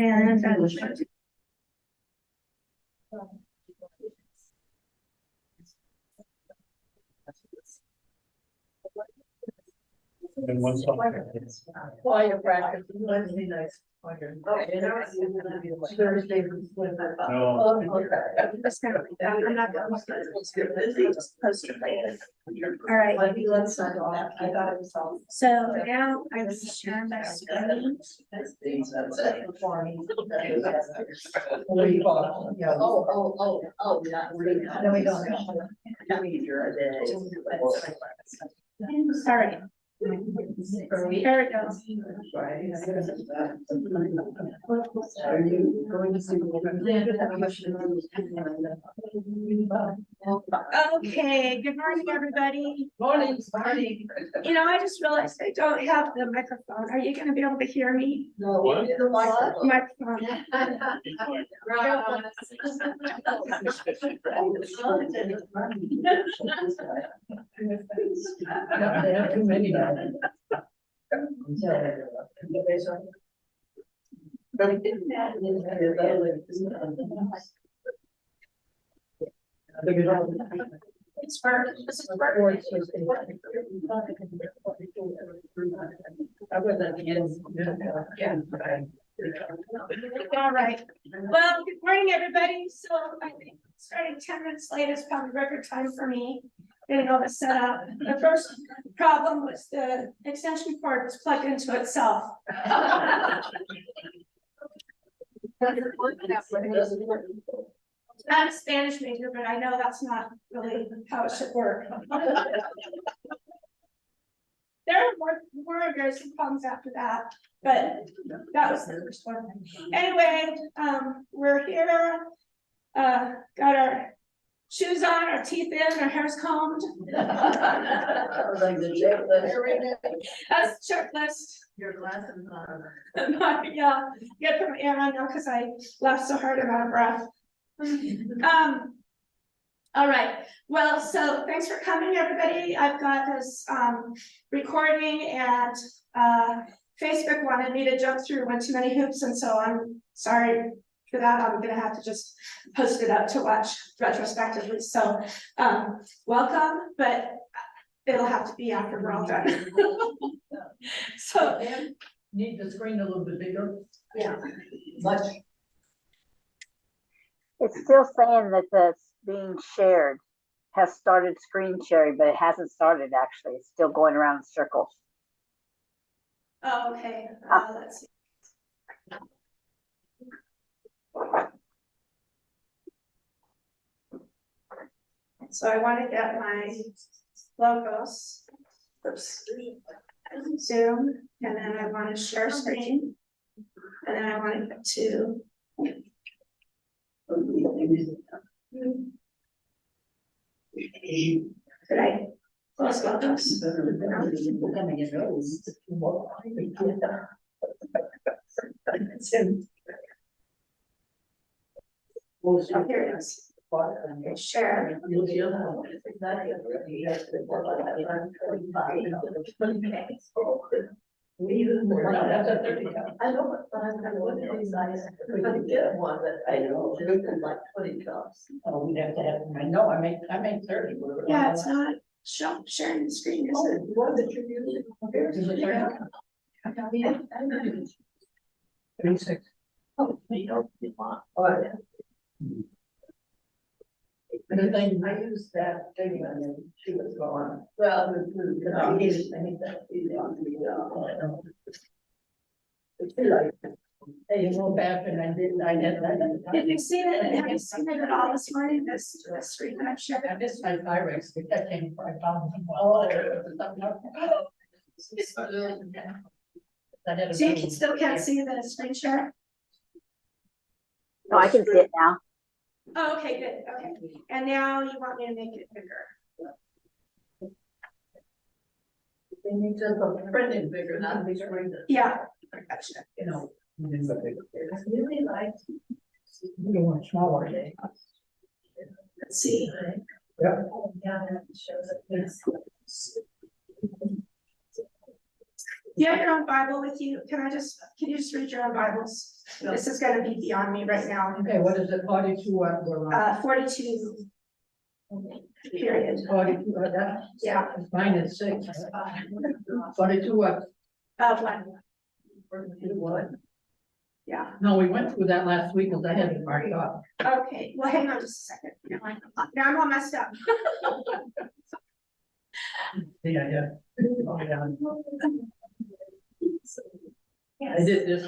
And Choir practice. Wednesday nights. Thursday. I'm not going to post it later. All right. So now I'm sharing my screen. No, we don't. Sorry. There it goes. Are you going to see? Okay, good morning, everybody. Morning. You know, I just realized I don't have the microphone. Are you gonna be able to hear me? No. What? Microphone. They have too many now. It's for, this is for. All right. Well, good morning, everybody. So I think starting 10 minutes late is probably record time for me. Getting all this set up. The first problem was the extension cord was plugged into itself. I'm a Spanish major, but I know that's not really how it should work. There were very some problems after that, but that was the first one. Anyway, we're here, got our shoes on, our teeth in, our hair's combed. That's the checklist. Your glasses on. Yeah, get some air on now because I laughed so hard I'm out of breath. All right, well, so thanks for coming, everybody. I've got this recording, and Facebook wanted me to jump through one too many hoops, and so I'm sorry for that. I'm gonna have to just post it up to watch retrospectively. So welcome, but it'll have to be after we're all done. So need the screen a little bit bigger. Yeah, Much. It's still saying that that's being shared, has started screen sharing, but it hasn't started actually. It's still going around in circles. oh, okay. Let's see. So I want to get my logos. Oops. Zoom, and then I want to share screen, and then I want to get to. Did I close logos? Oh, here it is. Share. I know, but I'm gonna look at these eyes. We could get one that I know, just like 20 cups. Oh, we'd have to have, I know, I make 30. Yeah, it's not sharing the screen, is it? What did you use? 36. Oh, you don't want. Oh, yeah. I used that thing and then she was gone. Well, I think that's easy on the, like, hey, you go back and I had that. Have you seen it? Have you seen it at all this morning? This screen that I've shared. I missed my Pyrex, but that came from, I found them. Oh, So you still can't see the screen share? No, I can see it now. Oh, okay, good. Okay. And now you want me to make it bigger. They need to print it bigger, not big screen. Yeah, I gotcha. You know. It's really like. You want smaller. Let's see. Yeah. you have your own Bible with you? Can you just read your own Bibles? No. This is gonna be beyond me right now. Okay, what is it, 42, what, 42. Period. 42, that? Yeah. Mine is 6. 42, what? One, 42, what? yeah. No, we went through that last week, because I had it marked up. Okay, well, hang on just a second. Now I'm all messed up. Yeah. Oh, yeah. I did this.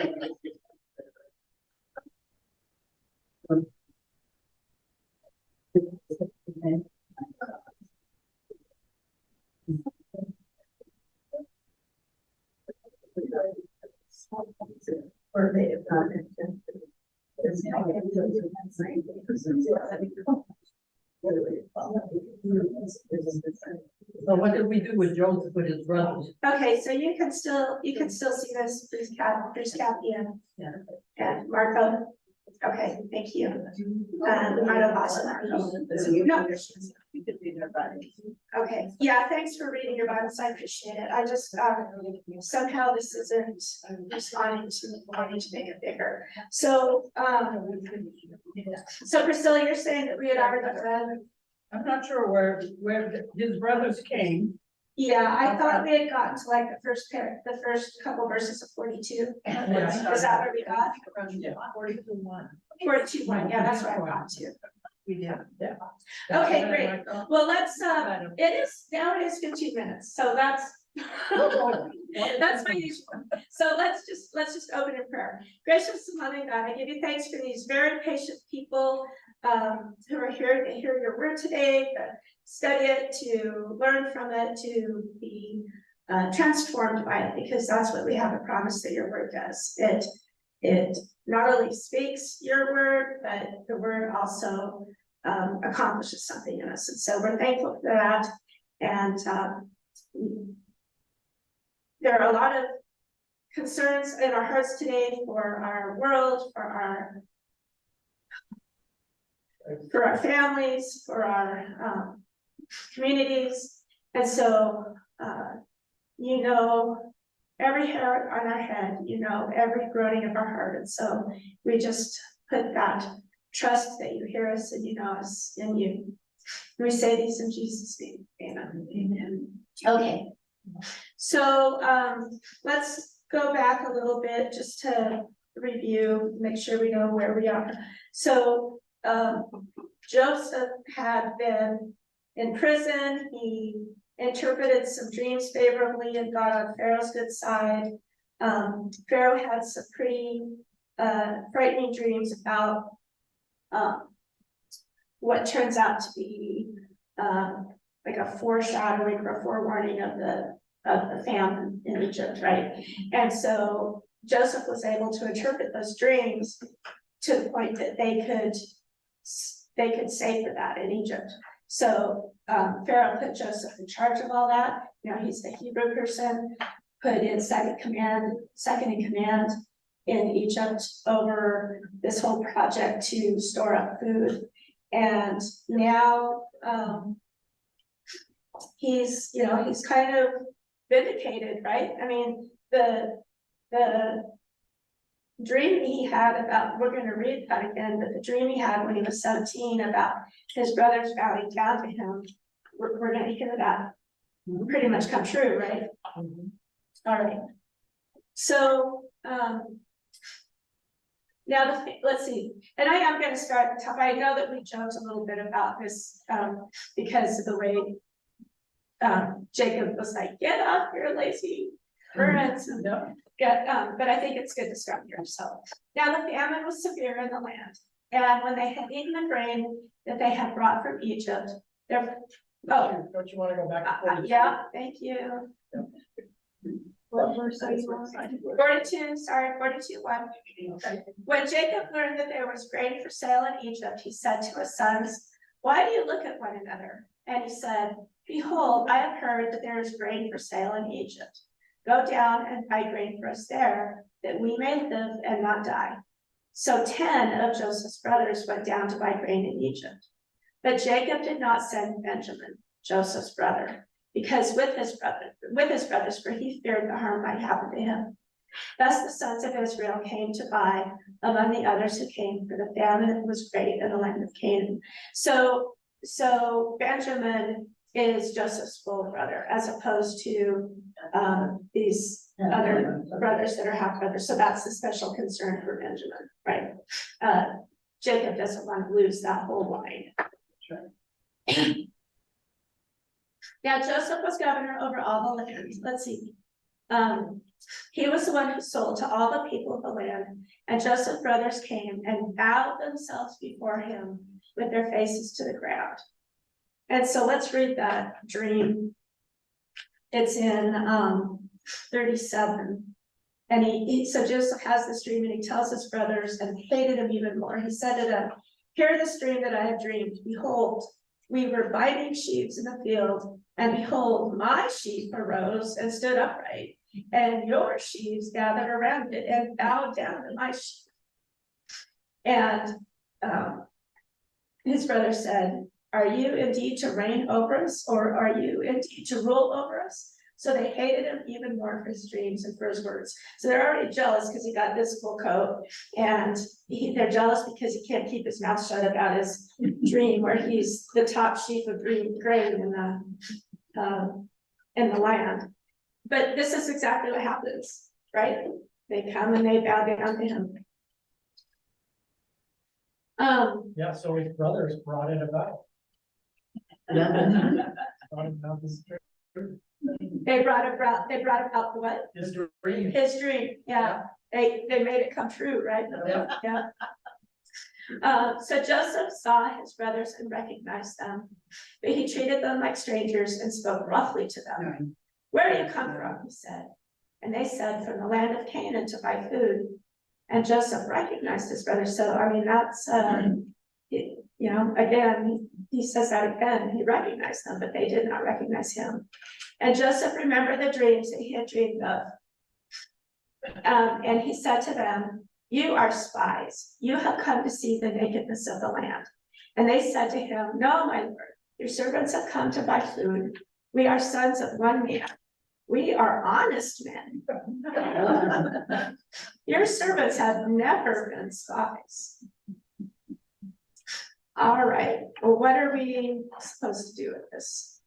So what did we do with Joseph with his brothers? Okay, so you can still see this, there's Kathy and Marco. Okay, thank you. I don't also Marco. No. Okay, yeah, thanks for reading your Bibles, I appreciate it. I just, somehow this isn't responding to wanting to make it bigger. So, so Priscilla, you're saying that we had already read? I'm not sure where his brothers came. Yeah, I thought we had gotten to like the first couple verses of 42. Is that where we got? 42:1. 42:1, yeah, that's where I got to. We did, yeah. Okay, great. Well, let's, now it is 15 minutes, so that's my usual. So let's just open in prayer. Gracious and loving God, I give you thanks for these very patient people who are here to hear your word today, to study it, to learn from it, to be transformed by it, because that's what we have a promise that your word does. It not only speaks your word, but the word also accomplishes something in us. And so we're thankful for that. And there are a lot of concerns in our hearts today for our world, for our families, for our communities. And so, you know, every hair on our head, you know, every groaning of our heart. And so we just put that trust that you hear us and you know us in you. We say these in Jesus' name. Amen. Amen. Okay. So let's go back a little bit just to review, make sure we know where we are. So Joseph had been in prison. He interpreted some dreams favorably and got on Pharaoh's good side. Pharaoh had some pretty frightening dreams about what turns out to be like a foreshadowing or a forewarning of the famine in Egypt, right? And so Joseph was able to interpret those dreams to the point that they could save for that in Egypt. So Pharaoh put Joseph in charge of all that. You know, he's the Hebrew person, put in second in command in Egypt over this whole project to store up food. And now he's kind of vindicated, right? I mean, the dream he had about, we're going to read that again, but the dream he had when he was 17 about his brothers bowing down to him, we're going to hear that pretty much come true, right? Mm-hmm. All right. So now let's see, and I am going to start at the top. I know that we joked a little bit about this because of the way Jacob was like, "Get up, you're lazy birds." But I think it's good to start here. So now the famine was severe in the land, and when they had eaten the grain that they had brought from Egypt, don't you want to go back to 42? yeah, thank you. What verse are you on? 42, sorry, 42:1. When Jacob learned that there was grain for sale in Egypt, he said to his sons, "Why do you look at one another?" And he said, "Behold, I have heard that there is grain for sale in Egypt. Go down and buy grain for us there, that we may live and not die." So 10 of Joseph's brothers went down to buy grain in Egypt. But Jacob did not send Benjamin, Joseph's brother. because with his brothers, for he feared the harm might happen to him. Thus the sons of Israel came to buy among the others who came, for the famine was great in the land of Canaan. So Benjamin is Joseph's full brother, as opposed to these other brothers that are half brothers. So that's the special concern for Benjamin, right? Jacob doesn't want to lose that whole line. Now Joseph was governor over all the land. Let's see. He was the one who sold to all the people of the land, and Joseph's brothers came and bowed themselves before him with their faces to the ground. And so let's read that dream. It's in 37. And so Joseph has this dream, and he tells his brothers, and hated him even more. He said to them, "Hear this dream that I have dreamed. Behold, we were biting sheep in the field, and behold, my sheep arose and stood upright, and your sheep gathered around it and bowed down to my sheep." And his brother said, "Are you indeed to reign over us, or are you indeed to rule over us?" So they hated him even more for his dreams and for his words. So they're already jealous because he got this cool coat, and they're jealous because he can't keep his mouth shut about his dream where he's the top sheaf of grain in the land. But this is exactly what happens, right? They come and they bow down to him. Yeah, so his brothers brought it about. Brought about this dream. They brought about the what? His dream. His dream, yeah. They made it come true, right? Yeah. So Joseph saw his brothers and recognized them, but he treated them like strangers and spoke roughly to them. "Where do you come from?" he said. And they said, "From the land of Canaan to buy food." And Joseph recognized his brothers. So, I mean, that's, again, he says that again, he recognized them, but they did not recognize him. And Joseph remembered the dreams that he had dreamed of. And he said to them, "You are spies. You have come to see the nakedness of the land." And they said to him, "No, my lord, your servants have come to buy food. We are sons of one man. We are honest men. Your servants have never been spies." All right, well, what are we supposed to do with this?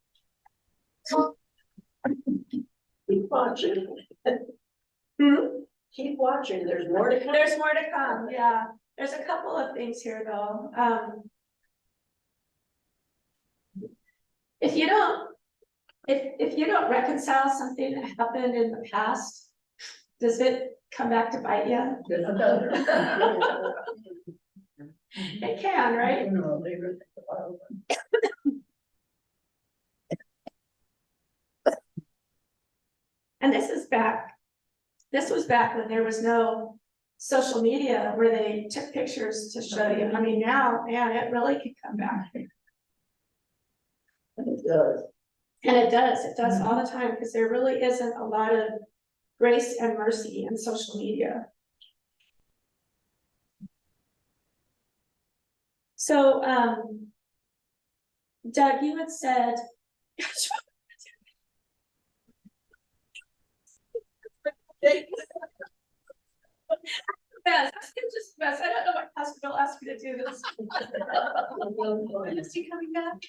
Keep watching. Keep watching, there's more to come. There's more to come, yeah. There's a couple of things here, though. If you don't reconcile something that happened in the past, does it come back to bite you? It can, right? And this was back when there was no social media where they took pictures to show you. I mean, now, man, it really can come back. It does. And it does all the time, because there really isn't a lot of grace and mercy in social media. So, Doug, you had said, Bess, Bess, I don't know what hospital asked me to do this. Is he coming back?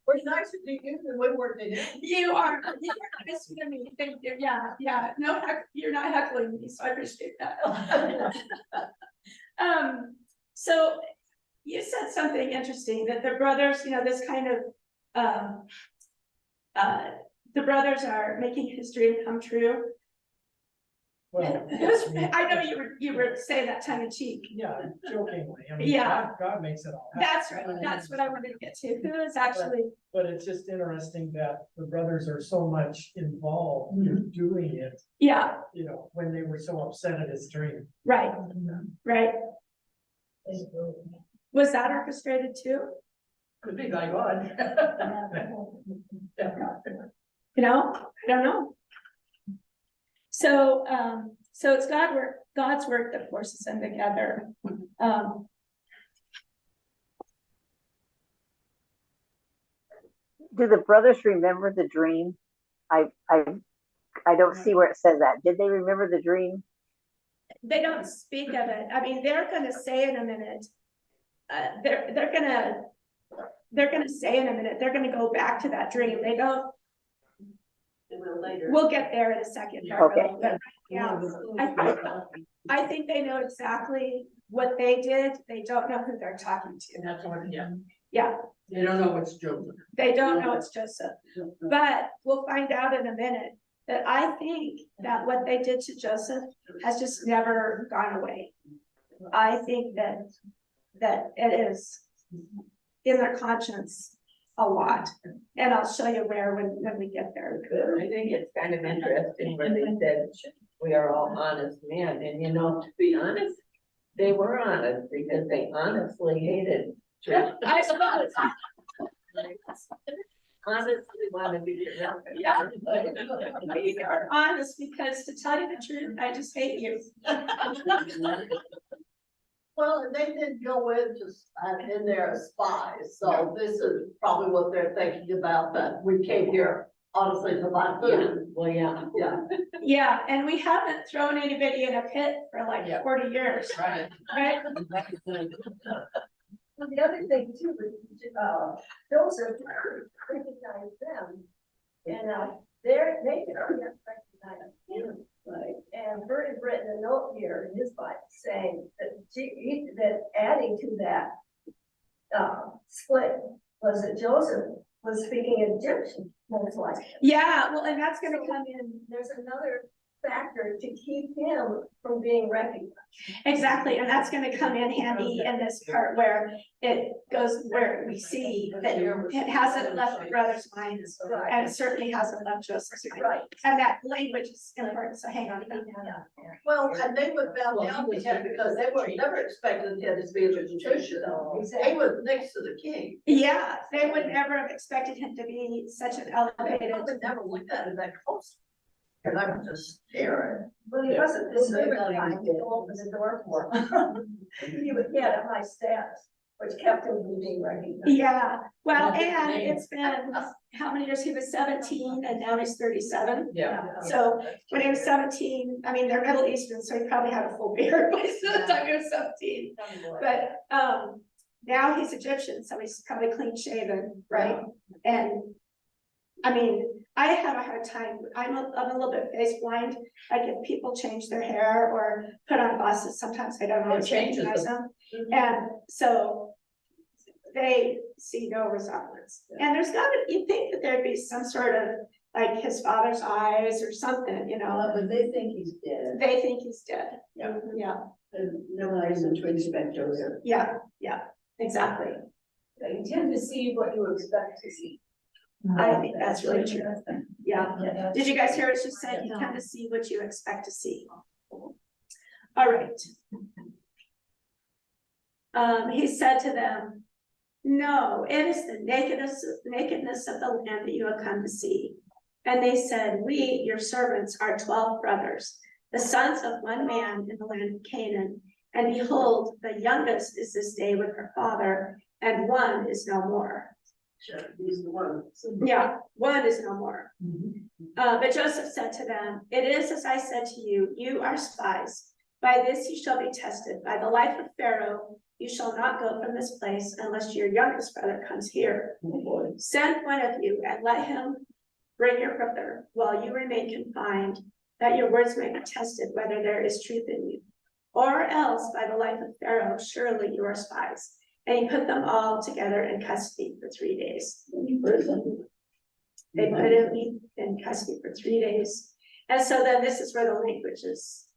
We're nice to you and we work it in. You are nice to me. Thank you. Yeah. No, you're not heckling me, so I appreciate that. So you said something interesting, that the brothers, this kind of the brothers are making his dream come true. Well, I know you were saying that tongue in cheek. yeah, jokingly. I mean, Yeah. God makes it all happen. That's right. That's what I wanted to get to. Who is actually? But it's just interesting that the brothers are so much involved in doing it, Yeah. When they were so upset at his dream. Right. Right. Was that orchestrated too? Could be by God. I don't know. So, so it's God's work that forces them together. do the brothers remember the dream? I don't see where it says that. Did they remember the dream? They don't speak of it. I mean, they're gonna say in a minute. They're gonna say in a minute, they're gonna go back to that dream. They don't, Later. we'll get there in a second. Okay. But yeah, I think they know exactly what they did. They don't know who they're talking to. And that's what, yeah, Yeah, they don't know what's Joseph. they don't know it's Joseph, but we'll find out in a minute that I think that what they did to Joseph has just never gone away. I think that it is in their conscience a lot, and I'll show you where when we get there. I think it's kind of interesting when they said we are all honest men, and you know, to be honest, they were honest because they honestly hated church. I suppose. Honestly wanted to get rid of it. Yeah. We are honest because, to tell you the truth, I just hate you. Well, and they did go into, in there as spies, so this is probably what they're thinking about, that we came here honestly to buy food. Well, yeah. Yeah. Yeah, and we haven't thrown anybody in a pit for like Yeah. 40 years, Right. right? Well, the other thing too, Joseph recognized them, and they recognized him, right? And Bert had written a note here in his Bible saying that adding to that split was that Joseph was speaking Egyptian, most likely. Yeah, well, and that's gonna come in. There's another factor to keep him from being recognized. Exactly, and that's gonna come in handy in this part where it goes, where we see that it hasn't left the brothers' minds, and it certainly hasn't left Joseph's mind. Right. And that language is important, so hang on. Well, and they would bow down to him because they were never expecting him to be a magician. He was next to the king. Yeah, they would never have expected him to be such an They elevated. probably never looked at it that close. And I was just staring. But he wasn't this big a guy to open the door for him. He had a high status, which kept him from being recognized. Yeah, well, and it's been, how many years? He was 17 and now he's 37. Yeah. So when he was 17, I mean, they're Middle Eastern, so he probably had a full beard by the time he was 17. But now he's Egyptian, so he's probably clean shaven, right? And I mean, I have a hard time, I'm a little bit face blind, like if people change their hair or put on glasses, sometimes I don't always changes recognize them. And so they see no resemblance. And there's gotta, you'd think that there'd be some sort of, like his father's eyes or something, you know? But they think he's dead. They think he's dead. Yeah. Yeah, And no reason to expect Joseph. yeah, exactly. You tend to see what you expect to see. I think that's really true. Yeah. Did you guys hear what she said? You kind of see what you expect to see. All right. He said to them, no, it is the nakedness of the land that you have come to see. And they said, we, your servants, are 12 brothers, the sons of one man in the land of Canaan. And behold, the youngest is this day with her father, and one is no more. Sure, he's the one. Yeah, one is no more. But Joseph said to them, it is as I said to you, you are spies. By this you shall be tested. By the life of Pharaoh, you shall not go from this place unless your youngest brother comes here. Send one of you and let him bring your brother while you remain confined, that your words may be tested whether there is truth in you. Or else by the life of Pharaoh, surely you are spies. And he put them all together in custody for 3 days. They put him in custody for 3 days. And so then this is where the language is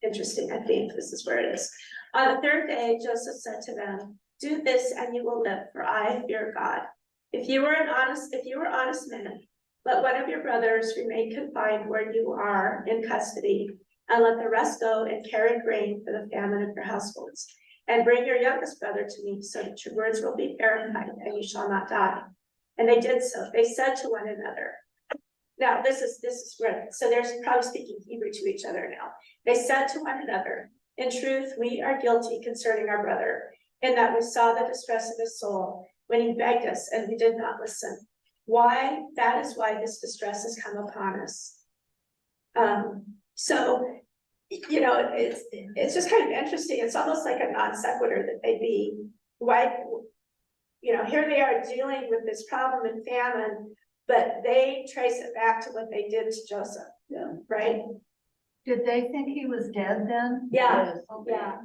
interesting. I think this is where it is. On the third day, Joseph said to them, do this and you will live, for I fear God. If you were honest men, let one of your brothers remain confined where you are in custody, and let the rest go and carry grain for the famine of your households. And bring your youngest brother to me, so that your words will be verified, and you shall not die. And they did so. They said to one another. Now, this is where, so they're probably speaking Hebrew to each other now. They said to one another, in truth, we are guilty concerning our brother, in that we saw the distress of his soul when he begged us, and we did not listen. why, that is why this distress has come upon us. So, you know, it's just kind of interesting. It's almost like a non sequitur that they be, why, you know, here they are dealing with this problem and famine, but they trace it back to what they did to Joseph. Yeah. Right? Did they think he was dead then? Yeah, Yes. yeah.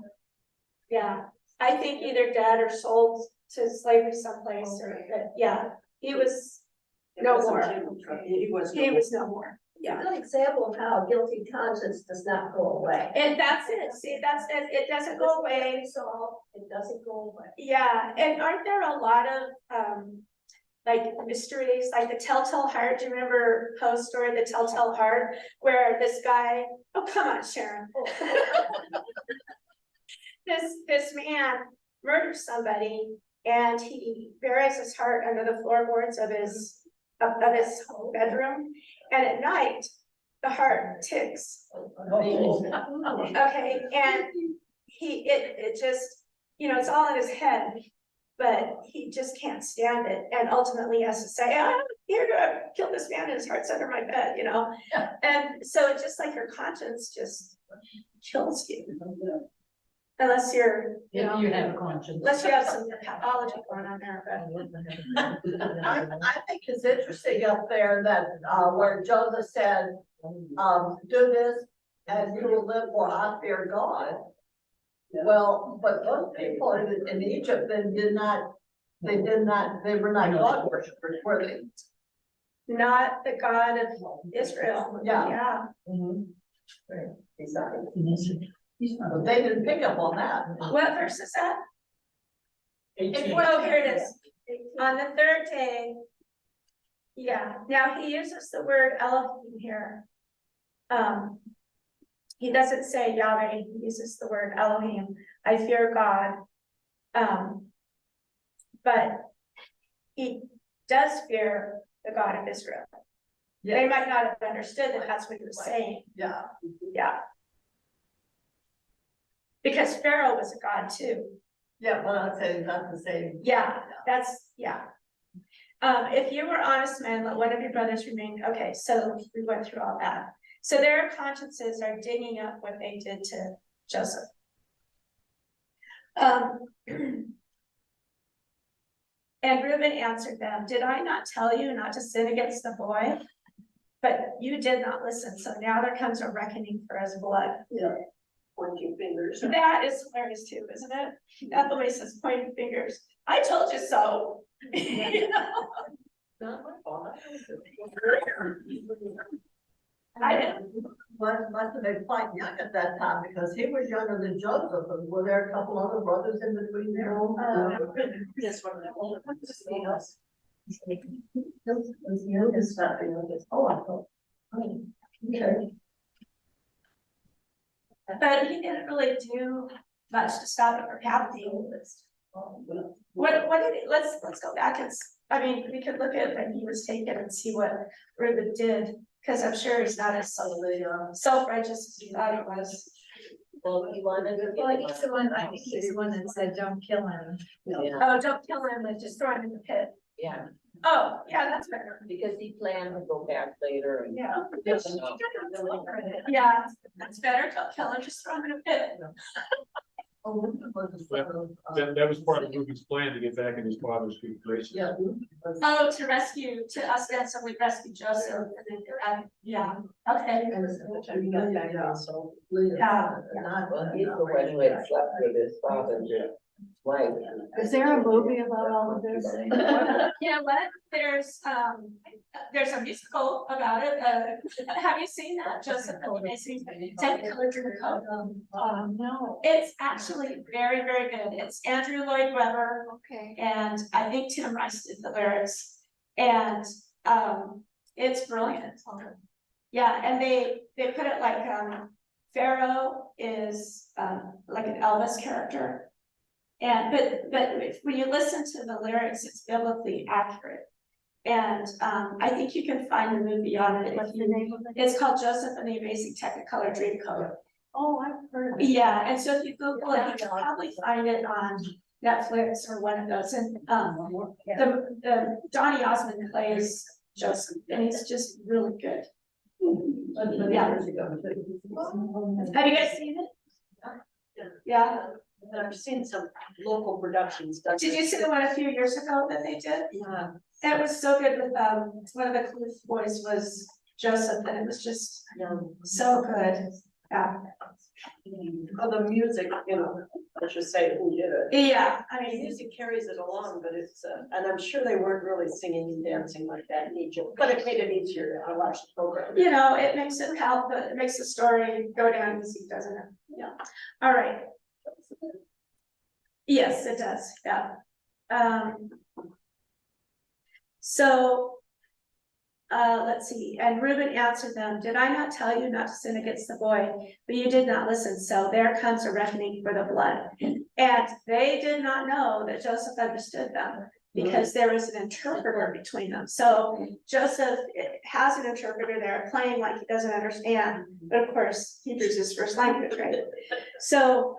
Yeah, I think either dead or sold to slavery someplace, or, but yeah, he was no more. He was no more. Yeah. A good example of how a guilty conscience does not go away. And that's it. See, that's it. It doesn't go away. So it doesn't go away. Yeah, and aren't there a lot of like mysteries, like the Telltale Heart? Do you remember Poe's story, The Telltale Heart, where this guy? Oh, come on, Sharon. This man murders somebody, and he buries his heart under the floorboards of his bedroom, and at night the heart ticks. Okay, and it just, you know, it's all in his head, but he just can't stand it, and ultimately he has to say, "I'm here to kill this man, and his heart's under my bed," you know. And so it's just like your conscience just kills you. Unless you're, you know, You have a conscience. unless you have some pathology going on there, I think it's interesting up there that, where Joseph said, do this and you will live, for I fear God. Well, but those people in Egypt, they were not God worshippers, were they? not the God of Israel. Yeah. But they didn't pick up on that. What verse is that? Well, here it is. On the third day. Yeah, now he uses the word Elohim here. He doesn't say Yahweh, he uses the word Elohim. I fear God. But he does fear the God of Israel. They might not have understood that that's what he was saying. Yeah. Yeah. Because Pharaoh was a god too. Yeah, but I'd say that's the same. Yeah, that's, yeah. If you were honest men, let one of your brothers remain. Okay, so we went through all that. So their consciences are digging up what they did to Joseph. And Reuben answered them, "Did I not tell you not to sin against the boy? But you did not listen, so now there comes a reckoning for his blood." Yeah. Pointing fingers. That is hilarious too, isn't it? That's the way he says pointing fingers. I told you so. You know? Not my fault. I didn't. Must have been quite young at that time because he was younger than Joseph, and were there a couple other brothers in between there? Yes, one of the older ones. Oh, I thought. Okay. But he didn't really do much to stop it from happening. What did he, let's go back and, I mean, we could look at when he was taken and see what Reuben did, because I'm sure he's not as self-righteous as he thought he was. Well, he wanted to. Well, he's the one, I think he's the one that said, don't kill him. Yeah, Oh, don't kill him, and just throw him in the pit. yeah, Oh, yeah, that's better. because he planned to go back later and. Yeah. Just no. Yeah, that's better, don't kill him, just throw him in a pit. That was part of Reuben's plan to get back in his father's good graces. Yeah. Oh, to rescue, to us, then, so we rescue Joseph, yeah, okay. Well, he's the one who had slept with his father's wife. Is there a movie about all of this? You know what, there's a musical about it, have you seen that, Joseph and the Amazing Technicolor Dreamcoat? No. It's actually very, very good, it's Andrew Lloyd Webber, Okay. and I think Tim Rice did the lyrics, and it's brilliant. Yeah, and they put it like Pharaoh is like an Elvis character. And but when you listen to the lyrics, it's biblically accurate. And I think you can find the movie on it. What's the name of it? It's called Joseph and the Amazing Technicolor Dreamcoat. Oh, I've heard of it. Yeah, and so if you Google it, you can probably find it on Netflix or one of those, and, the Donny Osmond plays Joseph, and he's just really good. Yeah. Have you guys seen it? Yeah, I've seen some local productions. did you see the one a few years ago that they did? Yeah. It was so good with, one of the Cluth boys was Joseph, and it was just so good, yeah. Oh, the music, you know, I should say who did it. Yeah, I The mean, music carries it along, but it's, and I'm sure they weren't really singing and dancing like that in Egypt, but it made it easier to watch the program. you know, it makes it help, it makes the story go down easy, doesn't it? Yeah, all right. Yes, it does, yeah. So, let's see, and Reuben answered them, did I not tell you not to sin against the boy? But you did not listen, so there comes a reckoning for the blood. And they did not know that Joseph understood them, because there was an interpreter between them. So Joseph has an interpreter there playing like he doesn't understand, but of course, Hebrew's his first language, right? So,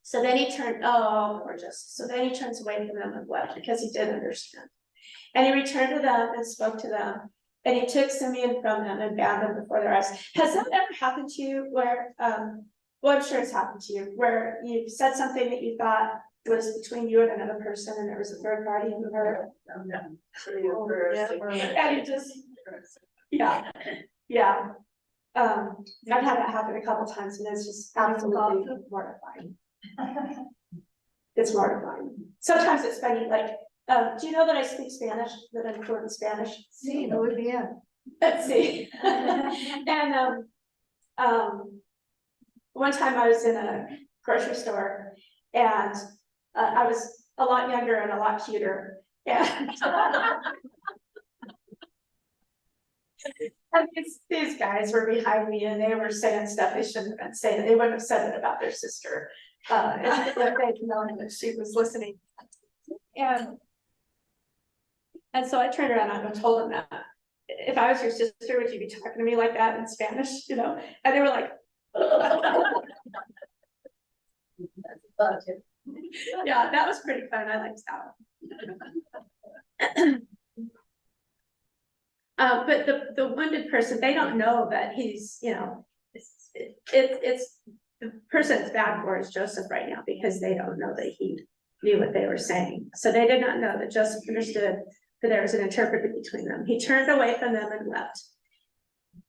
so then he turned, oh, poor Joseph. So then he turns away from them and wept, because he did understand. And he returned to them and spoke to them, and he took Simeon from them and bound them before their eyes. Has that ever happened to you where, well, I'm sure it's happened to you, where you said something that you thought was between you and another person, and there was a third party who heard? And you just, yeah, yeah. I've had that happen a couple times, and it's just absolutely mortifying. It's mortifying. Sometimes it's funny, like, do you know that I speak Spanish, that I'm fluent in Spanish? Sí, muy bien. Let's see. And, one time I was in a grocery store, and, I was a lot younger and a lot cuter, and and these guys were behind me, and they were saying stuff they shouldn't have been saying. They wouldn't have said it about their sister. If they'd known that she was listening. And so I turned around and told them that if I was your sister, would you be talking to me like that in Spanish, you know? And they were like, yeah, that was pretty fun. I liked that one. But the wounded person, they don't know that he's, you know, it's the person it's bad for is Joseph right now, because they don't know that he knew what they were saying. So they did not know that Joseph understood that there was an interpreter between them. He turned away from them and wept.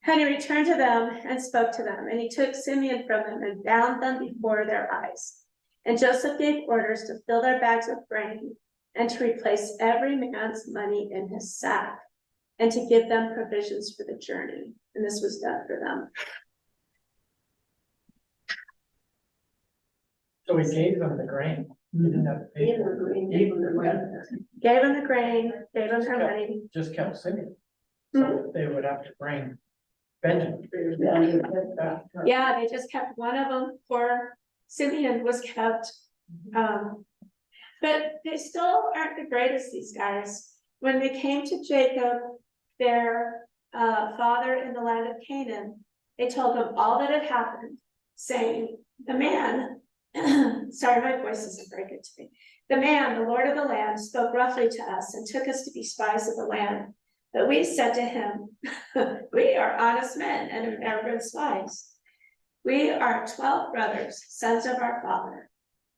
And he returned to them and spoke to them, and he took Simeon from them and bound them before their eyes. And Joseph gave orders to fill their bags with grain, and to replace every man's money in his sack, and to give them provisions for the journey. And this was done for them. So he gave them the grain. He didn't have to pay for it. Gave them the grain, gave them their money. Just kept singing. So they would have to bring Benjamin. Yeah, they just kept one of them. Poor Simeon was kept. But they still aren't the greatest, these guys. When they came to Jacob, their father in the land of Canaan, they told him all that had happened, saying, the man, sorry, my voice isn't very good today. The man, the Lord of the land, spoke roughly to us and took us to be spies of the land. But we said to him, we are honest men and have never been spies. We are 12 brothers, sons of our father.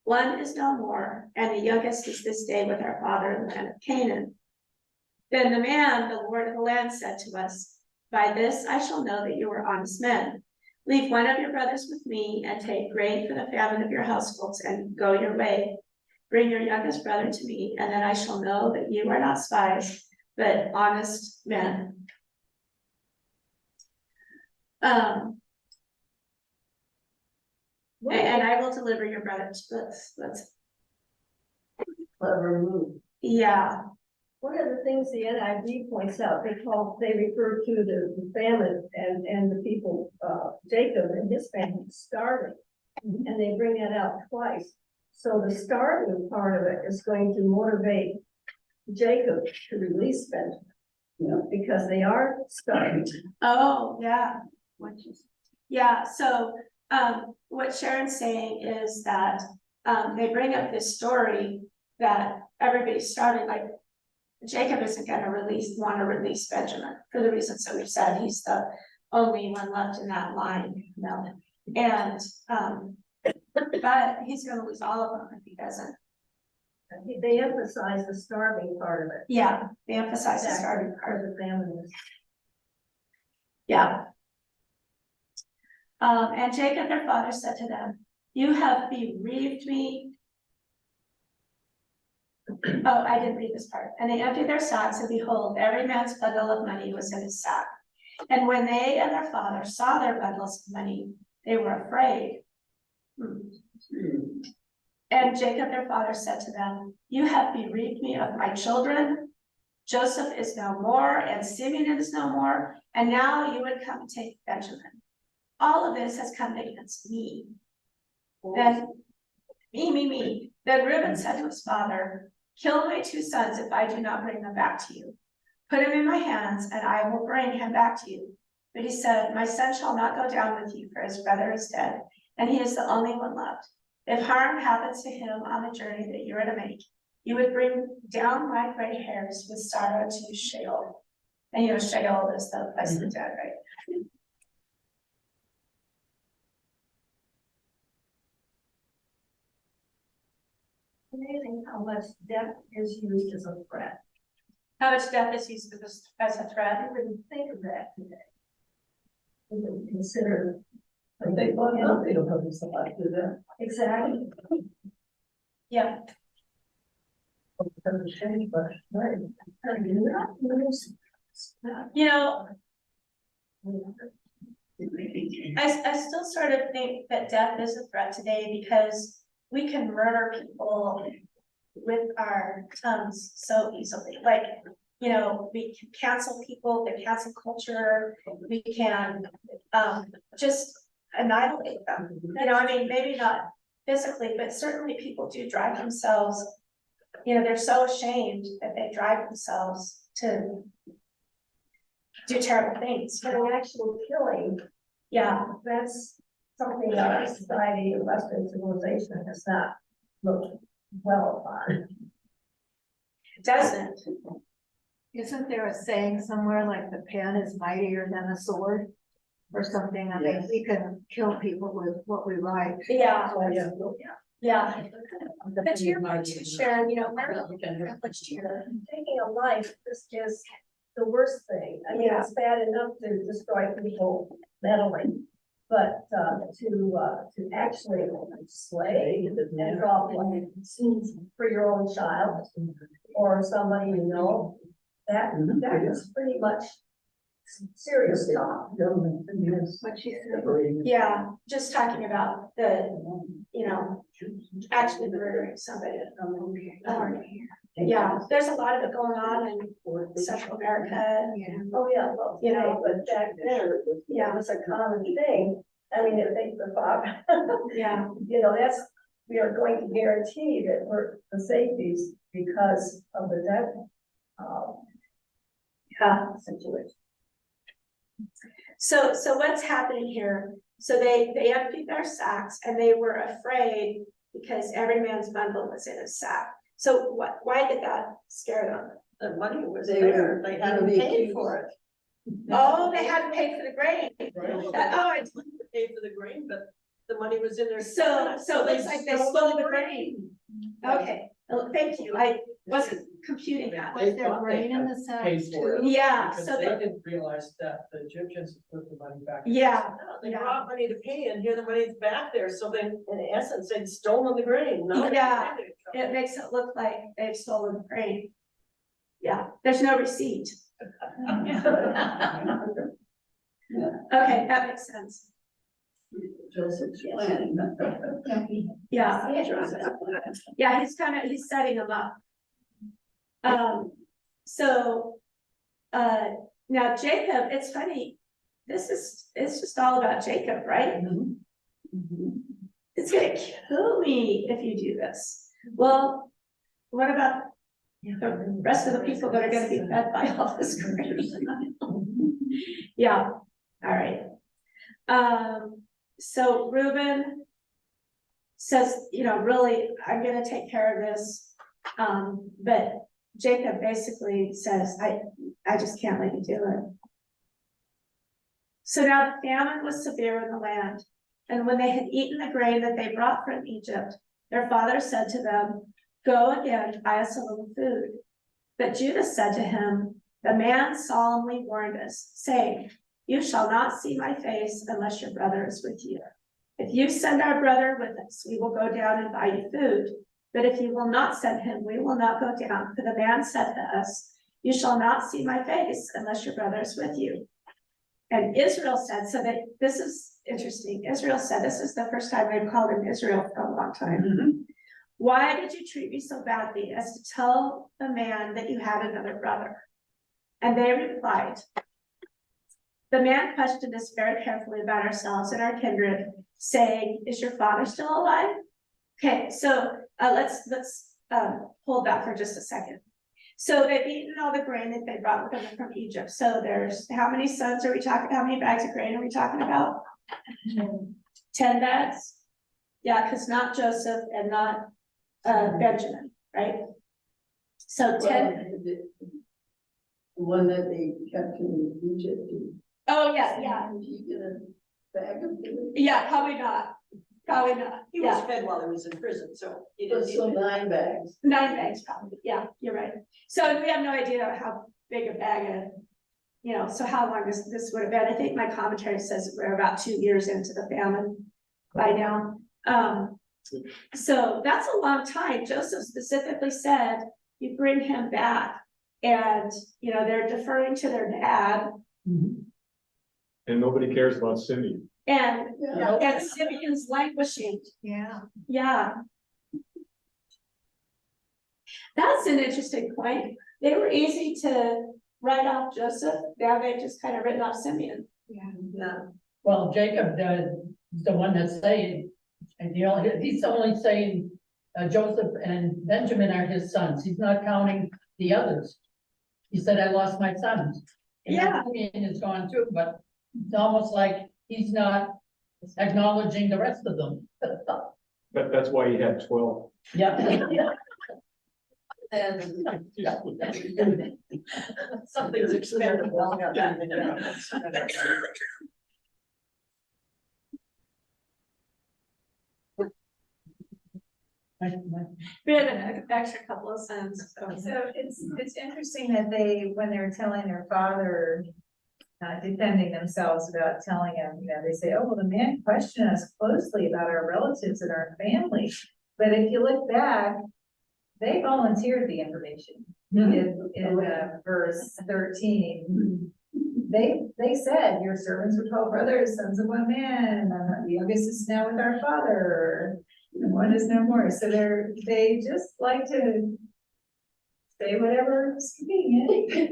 One is no more, and the youngest is this day with our father in the land of Canaan. Then the man, the Lord of the land, said to us, by this I shall know that you are honest men. Leave one of your brothers with me, and take grain for the famine of your households, and go your way. Bring your youngest brother to me, and then I shall know that you are not spies, but honest men. And I will deliver your brother to let's Clever move. yeah. One of the things the NIV points out, they refer to the famine and the people, Jacob and his family starving. And they bring that out twice. So the starving part of it is going to motivate Jacob to release Benjamin, you know, because they are starving. Oh, yeah. Yeah, so what Sharon's saying is that they bring up this story that everybody started, like, Jacob isn't gonna want to release Benjamin for the reasons that we've said. He's the only one left in that line, you know, and, but he's gonna lose all of them if he doesn't. They emphasize the starving part of it. Yeah, they emphasize the starving part. For the families. Yeah. And Jacob, their father, said to them, "You have bereaved me." Oh, I didn't read this part. "And they emptied their sacks, and behold, every man's bundle of money was in his sack. And when they and their father saw their bundles of money, they were afraid. And Jacob, their father, said to them, "You have bereaved me of my children. Joseph is no more, and Simeon is no more, and now you would come and take Benjamin. All of this has come against me." Then, me. Then Reuben said to his father, "Kill my 2 sons if I do not bring them back to you. Put him in my hands, and I will bring him back to you." But he said, "My son shall not go down with you, for his brother is dead, and he is the only one left. If harm happens to him on the journey that you are to make, you would bring down my gray hairs with sorrow to Sheol." And you know, Sheol is the place of the dead, right? Amazing how much death is used as a threat. How much death is used as a threat? I wouldn't think of that today. We would consider. They thought nothing of this about that. Exactly. Yeah. Right. You know, I still sort of think that death is a threat today because we can murder people with our tongues so easily. Like, you know, we can cancel people, the cancel culture, we can just annihilate them. You know, I mean, maybe not physically, but certainly people do drive themselves, you know, they're so ashamed that they drive themselves to do terrible things. But an actual killing, Yeah, that's something that our society, Western civilization has not looked well upon. it doesn't. Isn't there a saying somewhere like the pen is mightier than a sword? Or something, I mean, we can kill people with what we write. Yeah, Oh, yeah. yeah. But to your point too, Sharon, you know, we're privileged here. Taking a life is the worst thing. I mean, it's bad enough to destroy people mentally, but to actually slay and draw blood for your own child or somebody you know, that is pretty much serious stuff. What she said. Yeah, just talking about the, you know, actually murdering somebody. Yeah, there's a lot of it going on in Central America. Oh, yeah, well, You know, but back then, it was a common thing. I mean, if they, the father, Yeah, you know, we are going to guarantee that we're the safeties because of the death situation. so what's happening here? So they emptied their sacks and they were afraid because every man's bundle was in his sack. So why did that scare them? The money was there, they hadn't paid for it. Oh, they hadn't paid for the grain. Oh, I paid for the grain, but the money was in there. so it looks like they stole the grain. Okay, well, thank you. I wasn't computing that. Was there grain in the sack Paid for it. too? Yeah, Because so they they, didn't realize that the Egyptians put the money back. yeah, No, they brought money to pay and here the money's back there, so they, in essence, they'd stolen the grain, no? Yeah. it makes it look like they've stolen the grain. Yeah, there's no receipt. Okay, that makes sense. Joseph's planning. Yeah. Yeah, he's setting them up. Now Jacob, it's funny, it's just all about Jacob, right? It's gonna kill me if you do this. Well, what about the rest of the people that are gonna be fed by all this grain? Yeah, all right. So Reuben, says, you know, really, I'm gonna take care of this. But Jacob basically says, I just can't let you do it. So now the famine was severe in the land, and when they had eaten the grain that they brought from Egypt, their father said to them, go again, buy us a little food. But Judah said to him, the man solemnly warned us, saying, you shall not see my face unless your brother is with you. If you send our brother with us, we will go down and buy you food. But if you will not send him, we will not go down. For the man said to us, you shall not see my face unless your brother is with you. And Israel said, so that this is interesting. Israel said, this is the first time they've called him Israel for a long time. Why did you treat me so badly as to tell the man that you had another brother? And they replied, the man questioned us very carefully about ourselves and our kindred, saying, is your father still alive? Okay, so let's hold that for just a second. So they've eaten all the grain that they brought with them from Egypt. So there's, how many sons are we talking, how many bags of grain are we talking about? 10 bags? Yeah, because not Joseph and not Benjamin, right? So 10. The one that they kept in Egypt. Oh, yeah. You get a bag of food? Yeah, probably not. Probably not. He was fed while he was in prison, so he didn't. So 9 bags. 9 bags probably. Yeah, you're right. So we have no idea how big a bag of, you know, so how long this would have been. I think my commentary says we're about 2 years into the famine by now. So that's a long time. Joseph specifically said, you bring him back. And, you know, they're deferring to their dad. And nobody cares about Simeon. And Simeon's languishing. Yeah. Yeah. That's an interesting point. They were easy to write off Joseph. Now they've just kind of written off Simeon. Yeah. Well, Jacob, the one that's saying, and you know, he's only saying Joseph and Benjamin are his sons. He's not counting the others. He said, I lost my sons. And Yeah. Simeon is gone too, but it's almost like he's not acknowledging the rest of them. But that's why he had 12. Yeah. And Something's expendable. We had an extra couple of cents. So it's interesting that they, when they're telling their father, defending themselves about telling him, you know, they say, oh, well, the man questioned us closely about our relatives and our family. But if you look back, they volunteered the information. In verse 13, they said, your servants were 12 brothers, sons of one man, the youngest is now with our father, and one is no more. So they just like to say whatever's convenient.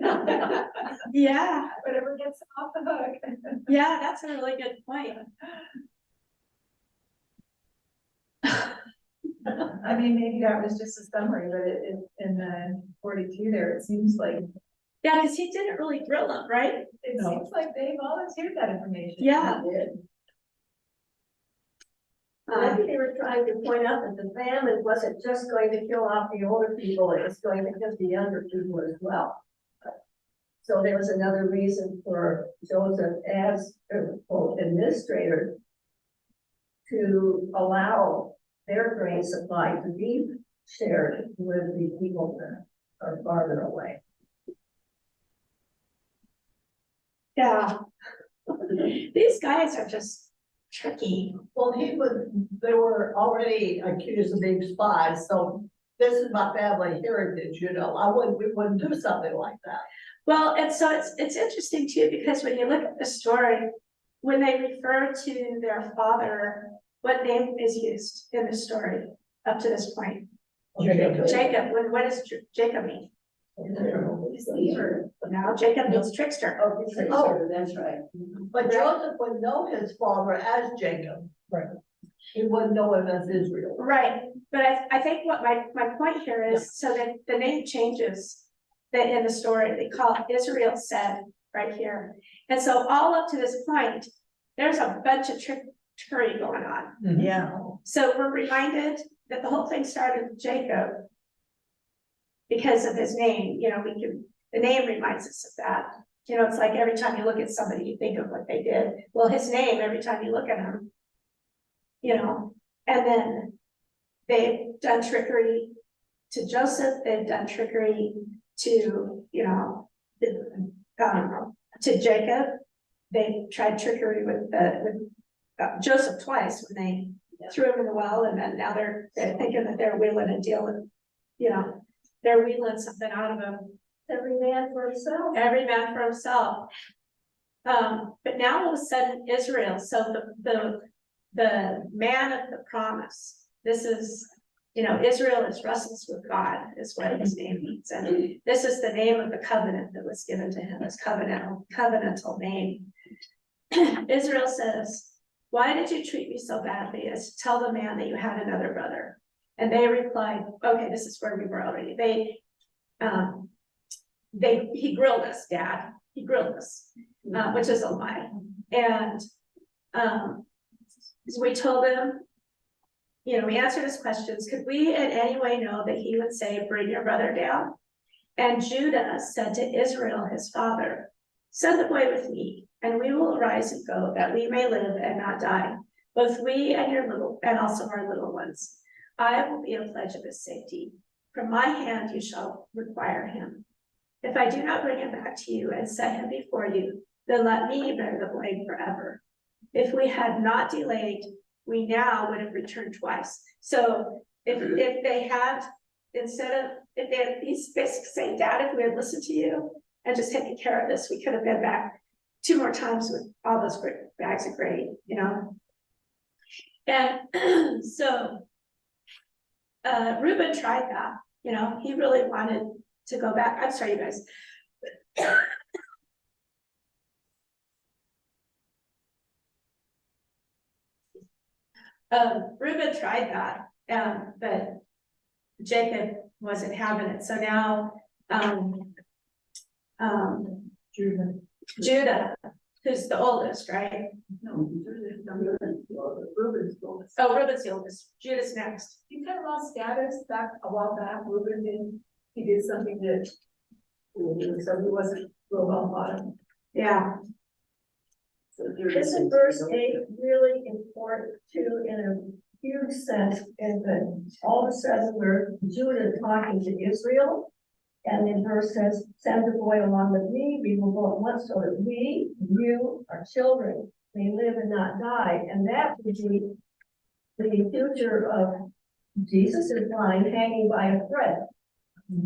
Yeah, Whatever gets them off the hook. yeah, that's a really good point. I mean, maybe that was just a summary, but in the 42 there, it seems like, Yeah, because he didn't really grill them, right? it No. seems like they volunteered that information. Yeah. I think they were trying to point out that the famine wasn't just going to kill off the older people, it was going to kill the younger people as well. So there was another reason for Joseph as quote administrator to allow their grain supply to be shared with the people that are farther away. Yeah. These guys are just tricky. well, they were already accused of being spies, so this is my family heritage, you know, we wouldn't do something like that. Well, and so it's interesting too, because when you look at the story, when they refer to their father, what name is used in the story up to this point? Jacob. Jacob. What does Jacob mean? Now Jacob means trickster. Oh, that's right. But Joseph would know his father as Jacob. Right. He wouldn't know him as Israel. Right, but I think what my point here is, so that the name changes that in the story, they call it Israel said right here. And so all up to this point, there's a bunch of trickery going on. Mhm. Yeah. So we're reminded that the whole thing started with Jacob because of his name, the name reminds us of that. It's like every time you look at somebody, you think of what they did. Well, his name, every time you look at him, and then they've done trickery to Joseph, they've done trickery to, to Jacob. They tried trickery with Joseph twice when they threw him in the well, and then now they're thinking that they're wheeling a deal with, they're wheeling something out of him. Every man for himself. Every man for himself. But now all of a sudden Israel, so the man of the promise, this is, Israel is wrestles with God, is what his name means. And this is the name of the covenant that was given to him, his covenantal name. Israel says, why did you treat me so badly as to tell the man that you had another brother? And they replied, okay, this is where we were already. He grilled us, Dad. He grilled us, which is a lie. And so we told him, we answered his questions. Could we in any way know that he would say, bring your brother down? And Judah said to Israel, his father, send the boy with me, and we will arise and go, that we may live and not die, both we and also our little ones. I will be a pledge of his safety. From my hand you shall require him. If I do not bring him back to you and set him before you, then let me bear the blame forever. If we had not delayed, we now would have returned twice. So if they had, he's basically saying, Dad, if we had listened to you and just taken care of this, we could have been back 2 more times with all those bags of grain, And so Reuben tried that, he really wanted to go back. I'm sorry, you guys. Reuben tried that, but Jacob wasn't having it. So now, Judah, who's the oldest, right? No, Reuben's oldest. Oh, Reuben's the oldest. Judah's next. He kind of lost status back a while back. Reuben did something that, so he wasn't real well bottom. Yeah. Isn't verse 8 really important too, in a huge sense, in that all of a sudden we're Judah talking to Israel, and in verse says, send the boy along with me, we will go at once, so that we, you, our children, may live and not die. And that would be the future of Jesus' line hanging by a thread.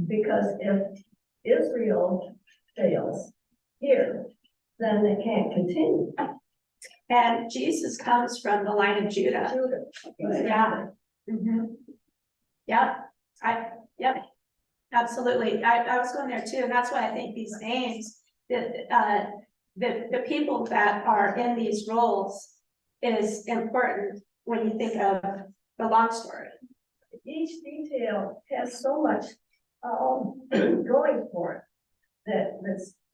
Because if Israel fails here, then they can't continue. And Jesus comes from the line of Judah. Yeah. Yep. Absolutely. I was going there too. And that's why I think these names, the people that are in these roles is important when you think of the long story. Each detail has so much going for it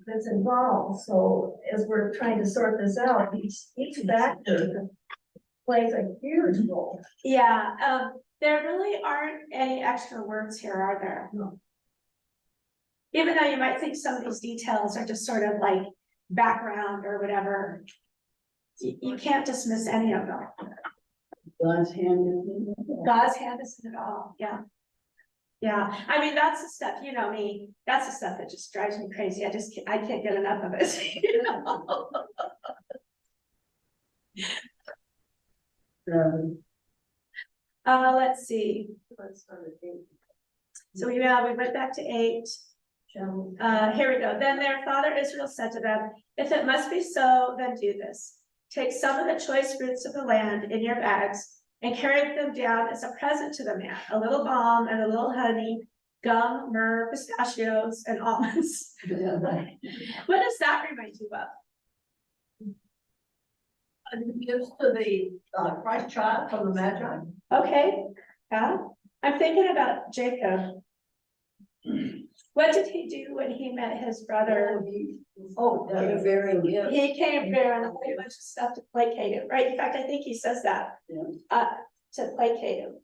that's involved. So as we're trying to sort this out, each factor plays a huge role. Yeah, there really aren't any extra words here, are there? No. Even though you might think some of these details are just sort of like background or whatever, you can't dismiss any of them. God's hand is in it. God's hand is in it all, yeah. Yeah, I mean, that's the stuff, you know me, that's the stuff that just drives me crazy. I can't get enough of it, you know? Let's see. So we went back to 8. Here we go. Then their father Israel said to them, if it must be so, then do this. Take some of the choice fruits of the land in your bags and carry them down as a present to the man, a little balm and a little honey, gum, myrrh, pistachios, and almonds. What does that remind you of? Gives to the Christ child from the Magi. Okay, yeah. I'm thinking about Jacob. What did he do when he met his brother? Came bearing gifts. He came bearing a whole bunch of stuff to placate him, right? In fact, I think he says that. to placate him.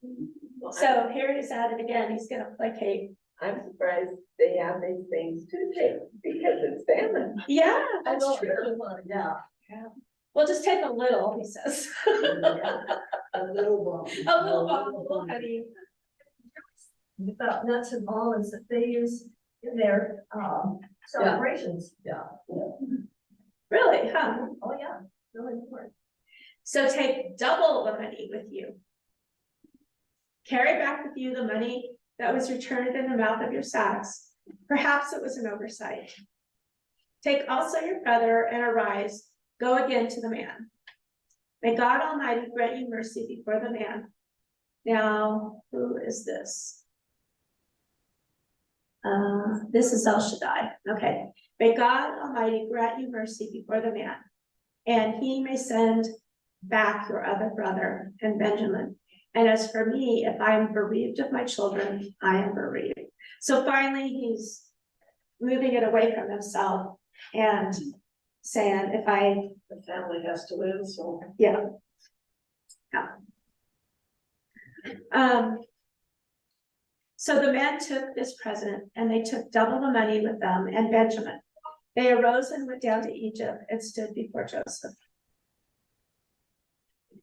So here he's at it again, he's gonna placate. I'm surprised they have these things to take because it's famine. Yeah, I that's don't true. really want, yeah. We'll just take a little, he says. A little bump. A little bottle, a little honey. About nuts and almonds that they use in their, celebrations. Yeah. Really, huh? Oh, yeah, really important. So take double the money with you. Carry back with you the money that was returned in the mouth of your sacks. Perhaps it was an oversight. Take also your brother and arise, go again to the man. May God Almighty grant you mercy before the man. Now, who is this? This is El Shaddai. Okay. May God Almighty grant you mercy before the man, and he may send back your other brother and Benjamin. And as for me, if I am bereaved of my children, I am bereaved. So finally, he's moving it away from himself and saying, if I, The family has to live, so. yeah. Yeah. So the men took this present, and they took double the money with them and Benjamin. They arose and went down to Egypt and stood before Joseph.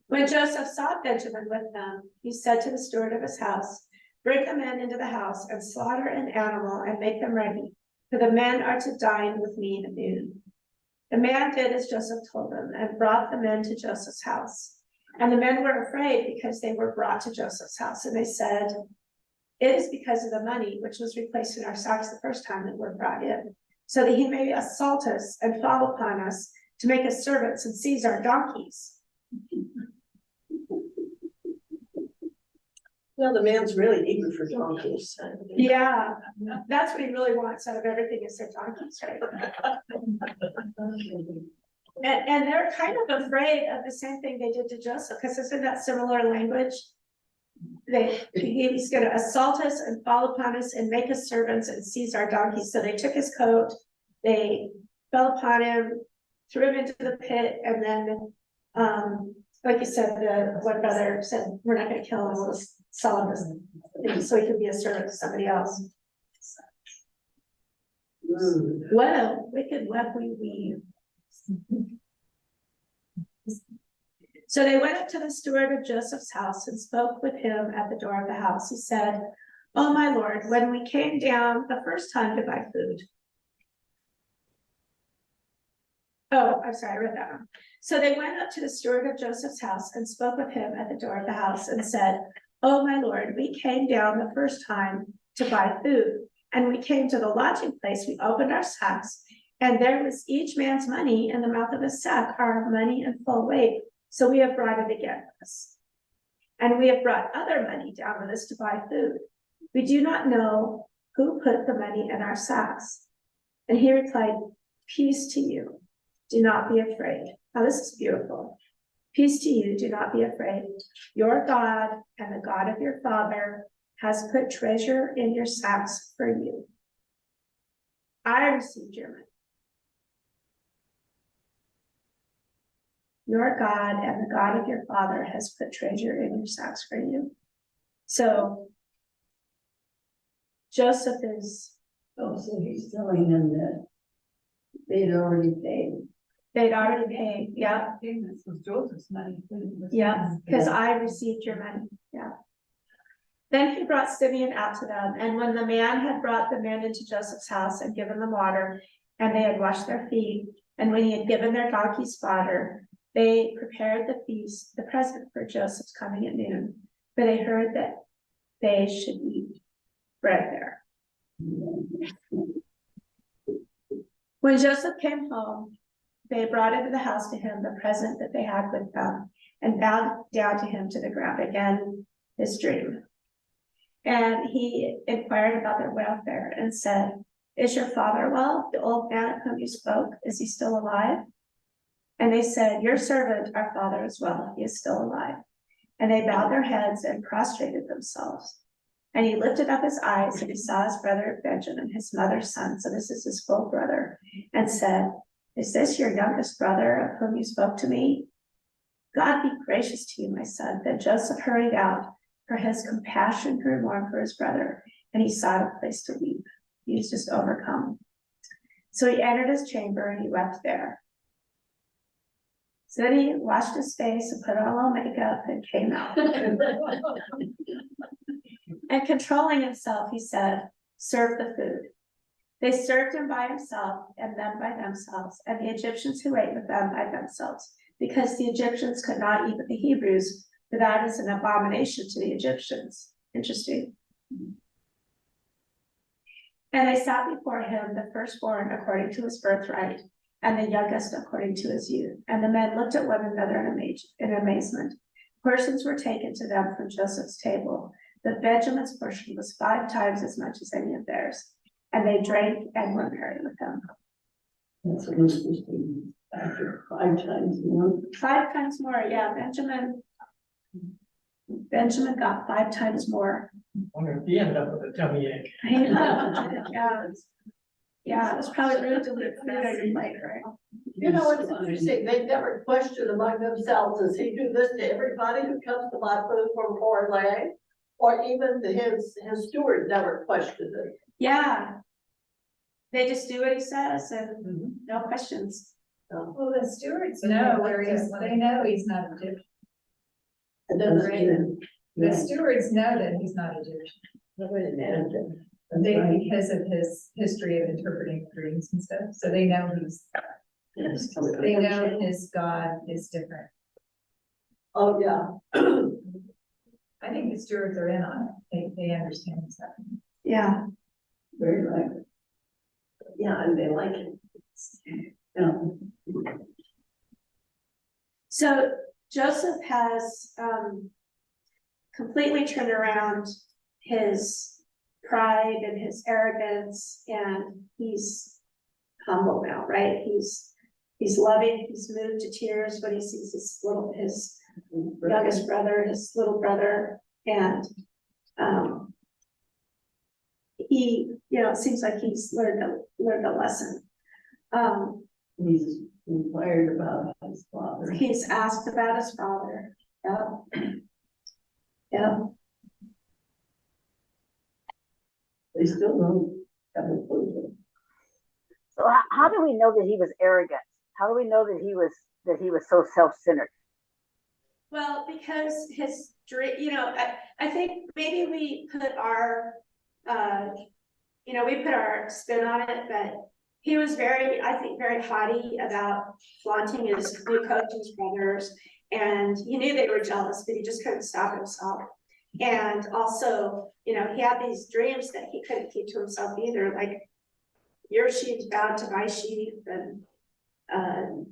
When Joseph saw Benjamin with them, he said to the steward of his house, bring the men into the house and slaughter an animal and make them ready, for the men are to dine with me at noon. The man did as Joseph told him and brought the men to Joseph's house. And the men were afraid because they were brought to Joseph's house. And they said, it is because of the money which was replaced in our sacks the first time that we're brought in, so that he may assault us and fall upon us to make us servants and seize our donkeys. Well, the man's really eager for donkeys. Yeah, that's what he really wants out of everything is their donkeys, right? And they're kind of afraid of the same thing they did to Joseph, because isn't that similar language? He's gonna assault us and fall upon us and make us servants and seize our donkeys. So they took his coat, they fell upon him, threw him into the pit, and then, like you said, the one brother said, we're not gonna kill him, we'll just sell him as, so he could be a servant to somebody else. Well, wicked web we weave. So they went up to the steward of Joseph's house and spoke with him at the door of the house. He said, oh, my lord, when we came down the first time to buy food. Oh, I'm sorry, I read that wrong. So they went up to the steward of Joseph's house and spoke with him at the door of the house and said, oh, my lord, we came down the first time to buy food. And we came to the lodging place, we opened our sacks, and there was each man's money in the mouth of his sack, our money in full weight. So we have brought it again with us. And we have brought other money down with us to buy food. We do not know who put the money in our sacks. And he replied, peace to you. Do not be afraid. Now this is beautiful. Peace to you. Do not be afraid. Your God and the God of your father has put treasure in your sacks for you. I received your money. Your God and the God of your father has put treasure in your sacks for you. So Joseph is. Oh, so he's telling them that they'd already paid. They'd already paid, yeah. This was Joseph's money. Yeah, because I received your money, yeah. Then he brought Simeon out to them, and when the man had brought the men into Joseph's house and given them water, and they had washed their feet, and when he had given their donkeys fodder, they prepared the feast, the present for Joseph's coming at noon, for they heard that they should eat bread there. When Joseph came home, they brought into the house to him the present that they had with them, and bowed down to him to the ground. Again, his dream. And he inquired about their welfare and said, is your father well? The old man of whom you spoke, is he still alive? And they said, your servant, our father, is well. He is still alive. And they bowed their heads and prostrated themselves. And he lifted up his eyes and he saw his brother Benjamin, his mother's son. So this is his full brother, and said, is this your youngest brother of whom you spoke to me? God be gracious to you, my son. Then Joseph hurried out, for his compassion grew more for his brother, and he sought a place to weep. He was just overcome. So he entered his chamber and he wept there. So then he washed his face and put on a little makeup and came out. And controlling himself, he said, serve the food. They served him by himself and them by themselves, and the Egyptians who ate with them by themselves, because the Egyptians could not eat with the Hebrews, for that is an abomination to the Egyptians. Interesting. And they sat before him, the firstborn according to his birthright, and the youngest according to his youth. And the men looked at one another in amazement. Portions were taken to them from Joseph's table, but Benjamin's portion was 5 times as much as any of theirs. And they drank and were merry with him. That's what was supposed to be after 5 times more. 5 times more, yeah, Benjamin got 5 times more. Wonder if he ended up with a tummy ache. Yeah, it was probably rude to leave food on your plate, right? You know, it's interesting, they never question among themselves, does he do this to everybody who comes to buy food from foreign land? Or even his steward never questioned it. Yeah. They just do what he says and no questions. Well, the stewards know where he is, they know he's not Egyptian. And then The stewards know that he's not Egyptian. Because of his history of interpreting dreams and stuff, so they know they know his God is different. Oh, yeah. I think the stewards are in on it, they understand what's happening. Yeah. Very right. Yeah, and they like it. Yeah. So Joseph has completely turned around his pride and his arrogance, and he's humble now, right? He's loving, he's moved to tears when he sees his youngest brother, his little brother, and he, it seems like he's learned a lesson. He's inquired about his father. He's asked about his father. Yeah. Yeah. They still don't have a clue. So how do we know that he was arrogant? How do we know that he was so self-centered? Well, because his dream, I think maybe we put our, we put our spin on it, but he was very haughty about flaunting his new coat to his brothers, and he knew they were jealous, but he just couldn't stop himself. And also, he had these dreams that he couldn't keep to himself either, like your sheep's bound to my sheep, and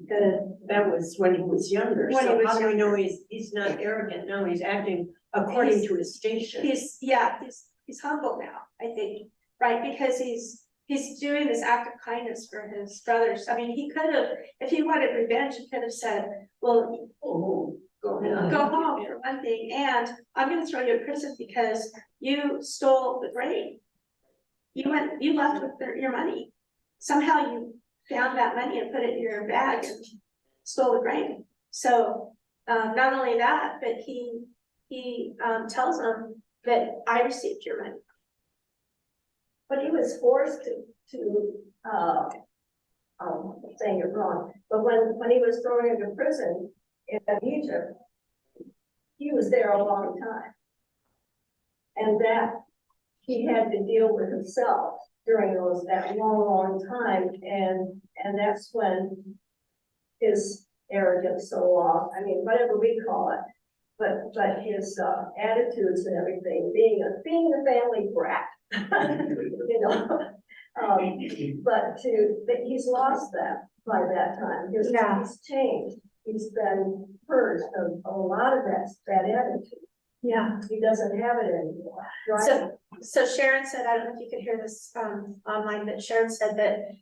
that was when he was younger. When he So was how do we know younger. he's not arrogant? No, he's acting according to his station. He's humble now, I think, right? Because he's doing this act of kindness for his brothers. I mean, he could have, if he wanted revenge, he could have said, well, Go home for one thing, and I'm gonna throw you in prison because you stole the grain. You left with your money. Somehow you found that money and put it in your bag and stole the grain. So not only that, but he tells them that I received your money. But he was forced to I'm saying it wrong, but when he was thrown into prison in Egypt, he was there a long time. And that he had to deal with himself during that long time, and that's when his arrogance so off, whatever we call it, but his attitudes and everything, being a family brat, but he's lost that by that time. He's changed. He's been purged of a lot of that attitude. Yeah. He doesn't have it anymore. Right? So Sharon said, I don't know if you could hear this online, but Sharon said that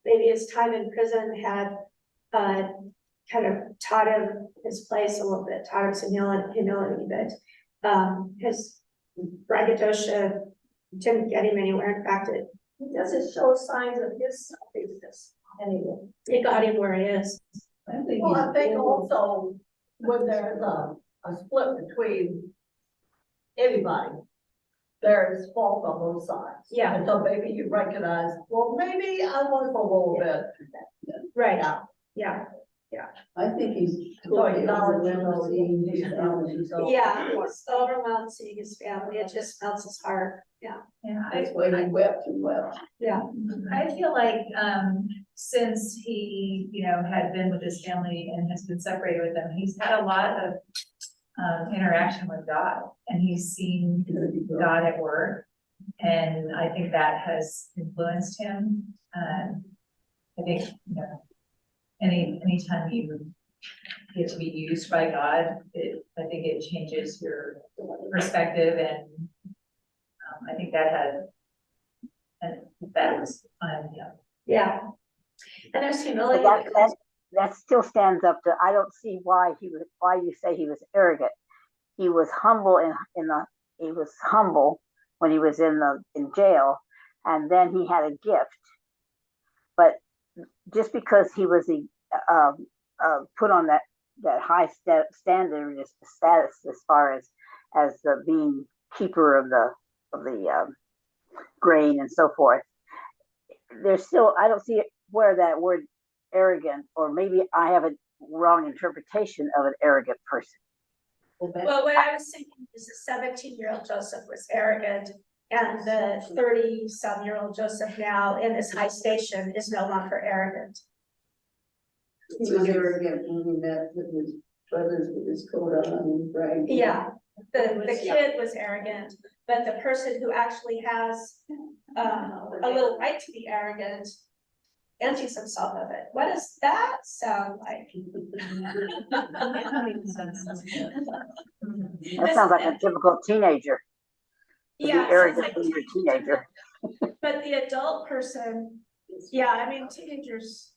maybe his time in prison had kind of taught him his place a little bit, taught him some humility, but his braggadocio didn't get him anywhere. In fact, it doesn't show signs of his selfishness anyway. It got him where he is. I think Well, I think also when there's a split between anybody, there's fault on both sides. Yeah. And so maybe you recognize, well, maybe I was a little bit. Right, Yeah. yeah, I think he's So totally acknowledge overwhelmed seeing his those family. those- Yeah, it's overwhelmed seeing his family, it just melts his heart, yeah. Yeah, That's why he wept and wept. I feel like, since he, had been with his family and has been separated with them, he's had a lot of interaction with God, and he's seen God at work. And I think that has influenced him. I think, anytime you get to be used by God, I think it changes your perspective, and I think that had an effect on him. Yeah. And there's humility. That still stands up to, I don't see why you say he was arrogant. He was humble he was humble when he was in jail, and then he had a gift. But just because he was put on that high standard, just the status as far as the being keeper of the grain and so forth, there's still, I don't see where that word arrogant, or maybe I have a wrong interpretation of an arrogant person. Well, what I was thinking is the 17-year-old Joseph was arrogant, and the 30-some-year-old Joseph now in this high station is no longer arrogant. He was arrogant when he met with his brothers with his coat on and bragged. Yeah, the kid was arrogant, but the person who actually has a little right to be arrogant empties himself of it. What does that sound like? That sounds like a typical teenager. To Yeah, be it sounds arrogant like when you're a teenager. But the adult person, yeah, I mean, teenagers.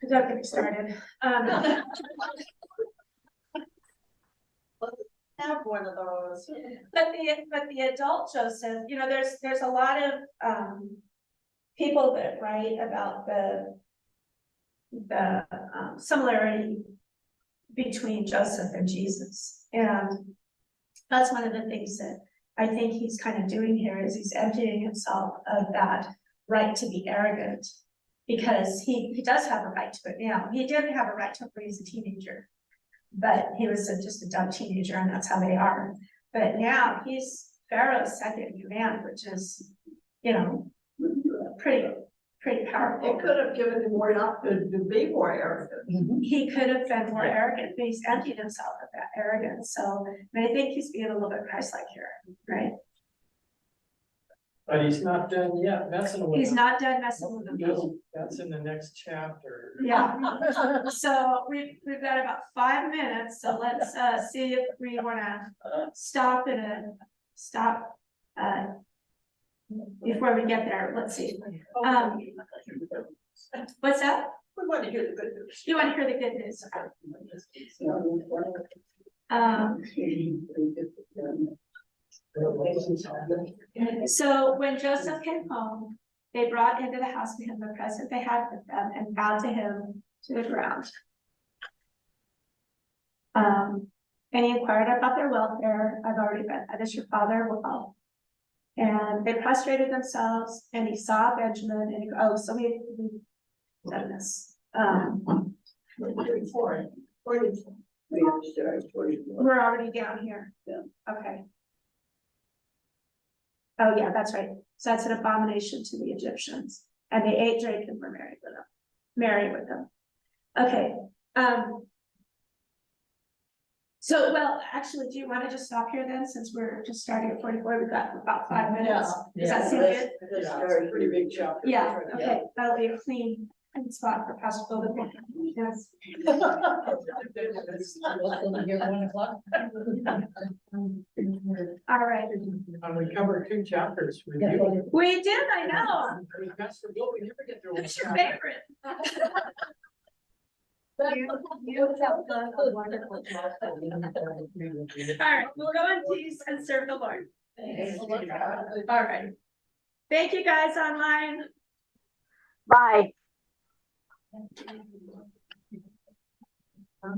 Don't get me started. Have one of those. But the adult Joseph, there's a lot of people that write about the similarity between Joseph and Jesus, and that's one of the things that I think he's kind of doing here, is he's emptying himself of that right to be arrogant, because he does have a right to it now. He didn't have a right to it when he was a teenager, but he was just a dumb teenager, and that's how they are. But now he's Pharaoh's second in command, which is, pretty powerful. It could have given him more enough to be more arrogant. He could have been more arrogant, but he's emptied himself of that arrogance. So I think he's being a little bit Christ-like here, right? But he's not done yet messing with He's them. not done messing with them. That's in the next chapter. Yeah. So we've got about 5 minutes. So let's see if we want to stop before we get there. Let's see. What's that? We want to hear the good news. You want to hear the good news? So when Joseph came home, they brought into the house to him the present they had with them and bowed to him to the ground. And he inquired about their welfare. I've already read that. Is your father well? And they prostrated themselves, and he saw Benjamin, and he so we've done this. We're already down here. Yeah. Okay. Oh, yeah, that's right. So that's an abomination to the Egyptians. And they ate, drank, and were married with them. Okay. So, well, actually, do you want to just stop here then, since we're just starting at 44? We've got about 5 minutes. Does that seem good? It's a pretty big chapter. Yeah, okay, that'll be a clean spot for Pastor Bill to pick. Yes. All right. And we covered 2 chapters with you. We did, I know. With Pastor Bill, we never get through. What's your favorite? You have done a wonderful job. All right, we'll go in peace and serve the Lord. All right. Thank you guys online. Bye. Huh?